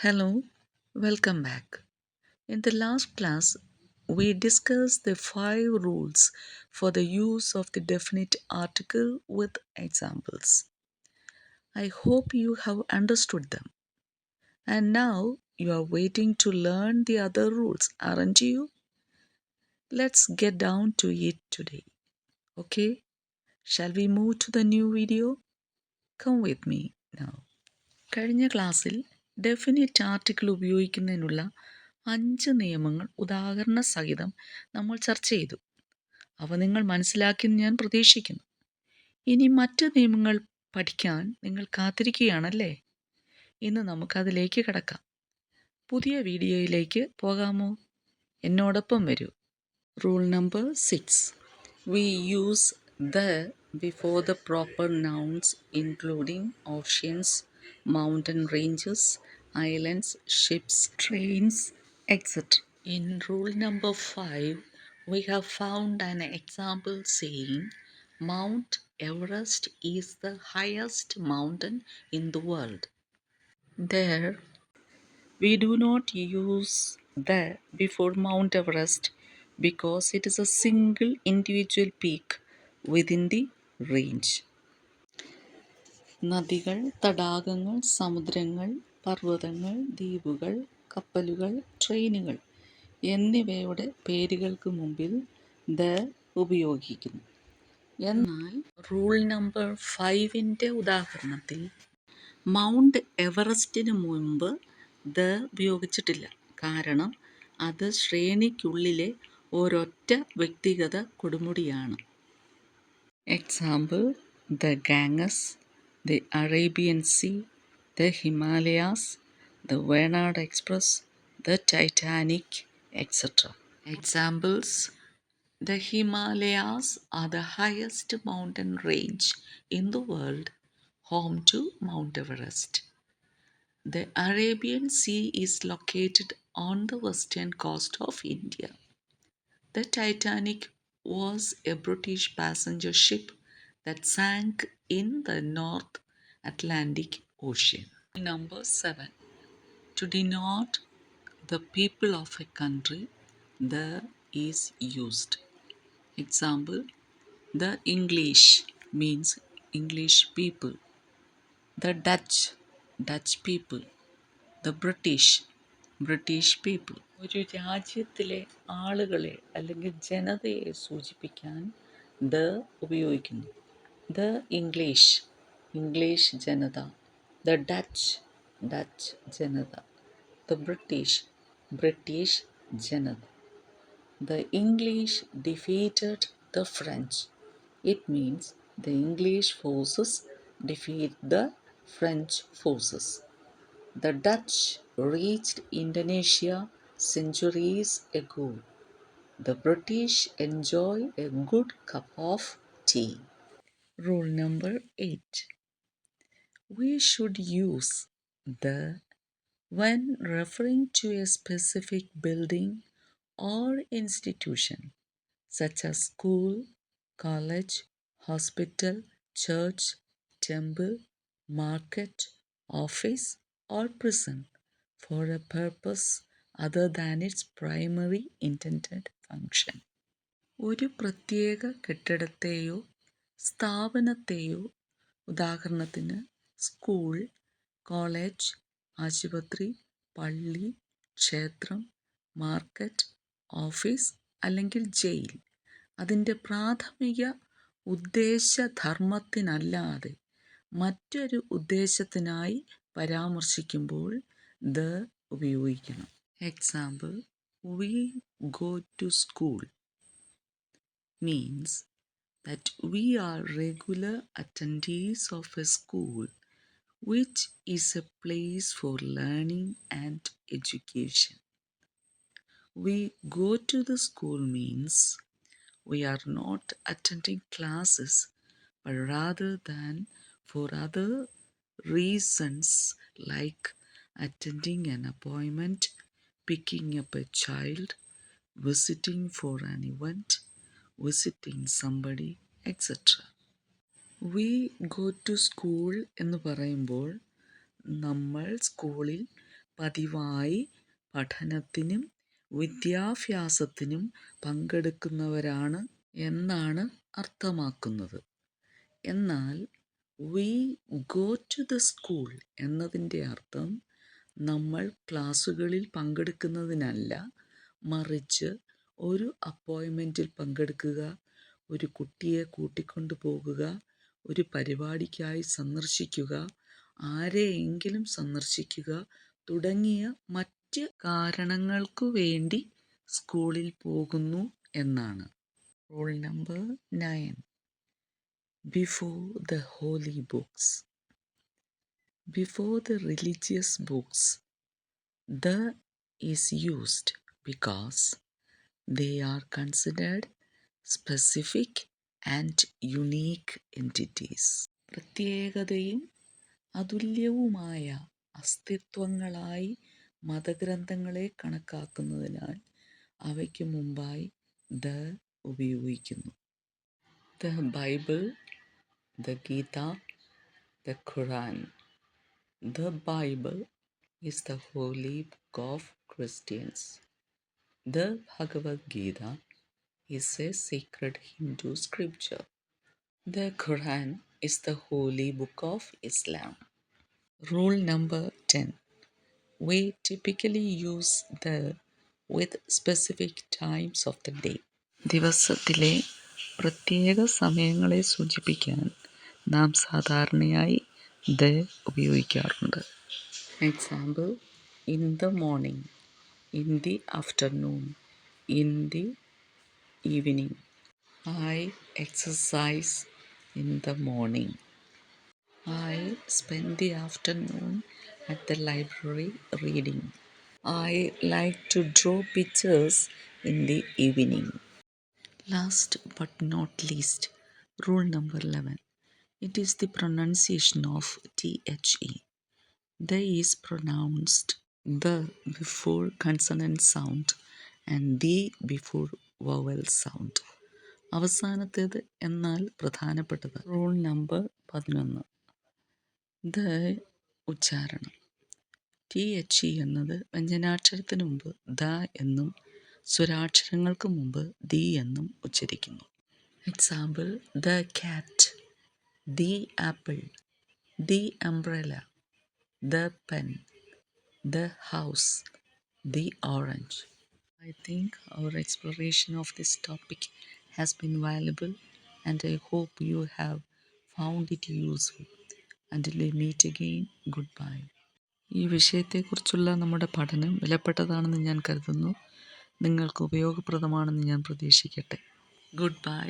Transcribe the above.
Hello, welcome back. In the last class, we discussed the 5 rules for the use of the definite article with examples. I hope you have understood them. And now you are waiting to learn the other rules, aren't you? Let's get down to it today. Okay? Shall we move to the new video? Come with me now. കഴിഞ്ഞ ക്ലാസ്സിൽ definite article ഉപയോഗിക്കുന്നതിനുള്ള 5 നിയമങ്ങൾ ഉദാഹരണ സഹിതം നമ്മൾ ചർച്ച ചെയ്തു. അവ നിങ്ങൾ മനസ്സിലാക്കിയെന്ന് ഞാൻ പ്രതീക്ഷിക്കുന്നു. ഇനി മറ്റ് നിയമങ്ങൾ പഠിക്കാൻ നിങ്ങൾ കാത്തിരിക്കുകയാണല്ലേ? ഇന്ന് നമുക്കതിലേക്ക് കടക്കാം. പുതിയ വീഡിയോയിലേക്ക് പോകാമോ? എന്നോടൊപ്പം വരൂ. Rule number 6. We use the before the proper nouns including oceans, mountain ranges, islands, ships, trains, etc. In rule number 5, we have found an example saying Mount Everest is the highest mountain in the world. There, we do not use the before Mount Everest because it is a single individual peak within the range. നദികൾ, തടാകങ്ങൾ, സമുദ്രങ്ങൾ, പർവ്വതങ്ങൾ, ദ്വീപുകൾ, കപ്പലുകൾ, ട്രെയിനുകൾ എന്നിവയുടെ പേരുകൾക്ക് മുമ്പിൽ the ഉപയോഗിക്കുന്നു. എന്നാൽ റൂൾ നമ്പർ 5ൻ്റെ ഉദാഹരണത്തിൽ മൗണ്ട് എവറസ്റ്റിന് മുമ്പ് ദ ഉപയോഗിച്ചിട്ടില്ല. കാരണം അത് ശ്രേണിക്കുള്ളിലെ ഒരൊറ്റ വ്യക്തിഗത കൊടുമുടിയാണ്. Example: the Ganges, the Arabian sea, the Himalayas, the Venad express, the Titanic, etc. Examples: the Himalayas are the highest mountain range in the world, home to Mount Everest. The Arabian Sea is located on the western coast of India. The Titanic was a British passenger ship that sank in the North Atlantic Ocean. Number 7. To denote the people of a country, the is used. Example: the English means English people. The Dutch people. The British people. ഒരു രാജ്യത്തിലെ ആളുകളെ അല്ലെങ്കിൽ ജനതയെ സൂചിപ്പിക്കാൻ the ഉപയോഗിക്കുന്നു. The English Janata. The Dutch Janata. The British Janata. The English defeated the French. It means the English forces defeat the French forces. The Dutch reached Indonesia centuries ago. The British enjoy a good cup of tea. Rule number 8. We should use the when referring to a specific building or institution, such as school, college, hospital, church, temple, market, office, or prison, for a purpose other than its primary intended function. ഒരു പ്രത്യേക കെട്ടിടത്തെയോ സ്ഥാപനത്തെയോ, ഉദാഹരണത്തിന് school, college, ആശുപത്രി, പള്ളി, ക്ഷേത്രം, market, office അല്ലെങ്കിൽ jail, അതിൻ്റെ പ്രാഥമിക ഉദ്ദേശധർമ്മത്തിനല്ലാതെ മറ്റൊരു ഉദ്ദേശത്തിനായി പരാമർശിക്കുമ്പോൾ ദ ഉപയോഗിക്കണം. Example: we go to school means that we are regular attendees of a school, which is a place for learning and education. We go to the school means we are not attending classes, but rather than for other reasons like attending an appointment, picking up a child, visiting for an event, visiting somebody, etc. We go to school എന്ന് പറയുമ്പോൾ നമ്മൾ സ്കൂളിൽ പതിവായി പഠനത്തിനും വിദ്യാഭ്യാസത്തിനും പങ്കെടുക്കുന്നവരാണ് എന്നാണ് അർത്ഥമാക്കുന്നത്. എന്നാൽ we go to the school എന്നതിൻ്റെ അർത്ഥം നമ്മൾ ക്ലാസ്സുകളിൽ പങ്കെടുക്കുന്നതിനല്ല, മറിച്ച് ഒരു അപ്പോയിൻമെൻറ്റിൽ പങ്കെടുക്കുക, ഒരു കുട്ടിയെ കൂട്ടിക്കൊണ്ടു പോകുക, ഒരു പരിപാടിക്കായി സന്ദർശിക്കുക, ആരെയെങ്കിലും സന്ദർശിക്കുക തുടങ്ങിയ മറ്റ് കാരണങ്ങൾക്കു വേണ്ടി സ്കൂളിൽ പോകുന്നു എന്നാണ്. Rule number 9. Before the holy books. Before the religious books, the is used because they are considered specific and unique entities. പ്രത്യേകതയും അതുല്യവുമായ അസ്തിത്വങ്ങളായി മതഗ്രന്ഥങ്ങളെ കണക്കാക്കുന്നതിനാൽ അവയ്ക്ക് മുമ്പായി ദ ഉപയോഗിക്കുന്നു. The Bible, the Gita, the Quran. The Bible is the holy book of Christians. The Bhagavad Gita is a sacred Hindu scripture. The Quran is the holy book of Islam. Rule number 10. We typically use the with specific times of the day. ദിവസത്തിലെ പ്രത്യേക സമയങ്ങളെ സൂചിപ്പിക്കാൻ നാം സാധാരണയായി the ഉപയോഗിക്കാറുണ്ട്. Example: in the morning, in the afternoon, in the evening. I exercise in the morning. I spend the afternoon at the library reading. I like to draw pictures in the evening. Last but not least, rule number 11. It is the pronunciation of THE. The is pronounced the before consonant sound and the before vowel sound. അവസാനത്തേത് എന്നാൽ പ്രധാനപ്പെട്ടത്. Rule number 11. The ഉച്ചാരണം. THE എന്നത് വ്യഞ്ജനാക്ഷരത്തിന് മുമ്പ് the എന്നും സ്വരാക്ഷരങ്ങൾക്ക് മുമ്പ് the എന്നും ഉച്ചരിക്കുന്നു. Example: the cat, the apple, the umbrella, the pen, the house, the orange. I think our exploration of this topic has been valuable and I hope you have found it useful. Until we meet again, goodbye. ഈ വിഷയത്തെക്കുറിച്ചുള്ള നമ്മുടെ പഠനം വിലപ്പെട്ടതാണെന്ന് ഞാൻ കരുതുന്നു. നിങ്ങൾക്ക് ഉപയോഗപ്രദമാണെന്ന് ഞാൻ പ്രതീക്ഷിക്കട്ടെ. Good bye.